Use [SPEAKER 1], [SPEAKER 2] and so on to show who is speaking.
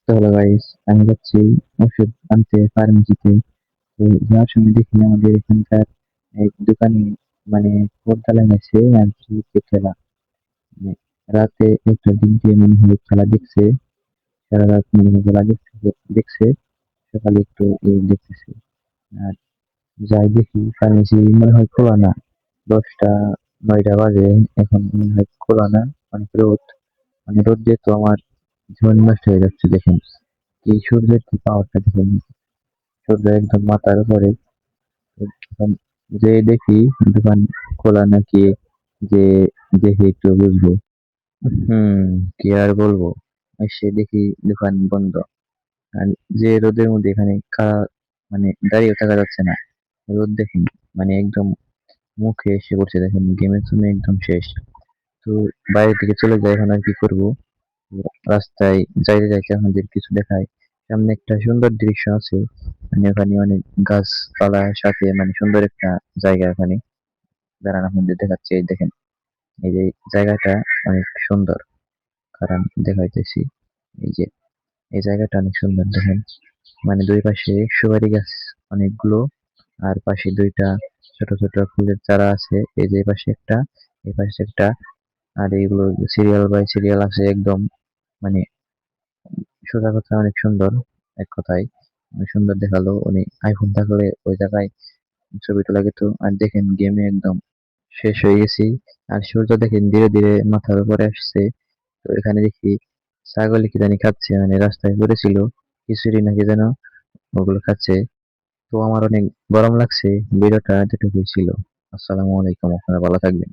[SPEAKER 1] তো হলো গাইস, আমি যাচ্ছি ওষুধ আনতে ফার্মেসিতে। তো যাওয়ার সময় দেখি আমাদের এখানকার এক দোকানে মানে পর্দা লাগাইছে আর কি যে খেলা, মানে রাতে একটা দিনকে মনে হয় খেলা দেখছে। সারা রাত মনে হয় খেলা দেখছে। সকালে একটু এই দেখতেছে। আর যাই দেখি ফার্মেসি মনে হয় খোলা না। 10টা 9টা বাজে, এখন মনে হয় খোলা না। অনেক রোদ, মানে রোদ দিয়ে তো আমার জীবন নষ্ট হয়ে যাচ্ছে দেখেন। এই সূর্যের কি পাওয়ারটা দেখেন, সূর্য একদম মাথার উপরে। এখন যে দেখি দোকান খোলা নাকি, যে দেখি একটু বুঝবো। হুম, কি আর বলবো। এসে দেখি দোকান বন্ধ। আর যে রোদের মধ্যে এখানে মানে দাঁড়িয়ে থাকা যাচ্ছে না। রোদ দেখেন, মানে একদম মুখে এসে পড়ছে দেখেন, গেমের জন্য একদম শেষ। তো বাইরে থেকে চলে যায়, এখন আর কি করবো। রাস্তায় যাইতে যাইতে আমাদের কিছু দেখায়। সামনে একটা সুন্দর দৃশ্য আছে, মানে ওখানে অনেক গাছপালার সাথে মানে সুন্দর একটা জায়গা। এখানে দাঁড়ানো আপনাদের দেখাচ্ছে, এই দেখেন। এই যে জায়গাটা অনেক সুন্দর, কারণ দেখাইতেছি। এই যে এই জায়গাটা অনেক সুন্দর দেখেন, মানে দুই পাশে সুপারি গাছ অনেকগুলো, আর পাশে দুইটা ছোট ছোট ফুলের চারা আছে। এই যে এই পাশে একটা, এই পাশে একটা। আর এইগুলো সিরিয়াল বাই সিরিয়াল আছে একদম, মানে সোজা কথা অনেক সুন্দর। এক কথায় অনেক সুন্দর দেখালো। উনি আইফোন থাকলে ওই জায়গায় ছবি তোলা যেত। আর দেখেন গেমে একদম শেষ হয়ে গেছি। আর সূর্য দেখেন ধীরে ধীরে মাথার উপরে আসছে। তো এখানে দেখি ছাগল কি জানি খাচ্ছে, মানে রাস্তায় পড়েছিল খিচুড়ি নাকি যেন, ওগুলো খাচ্ছে। তো আমার অনেক গরম লাগছে। ভিডিওটা এতটুকুই ছিল। আসসালামু আলাইকুম, আপনারা ভালো থাকবেন।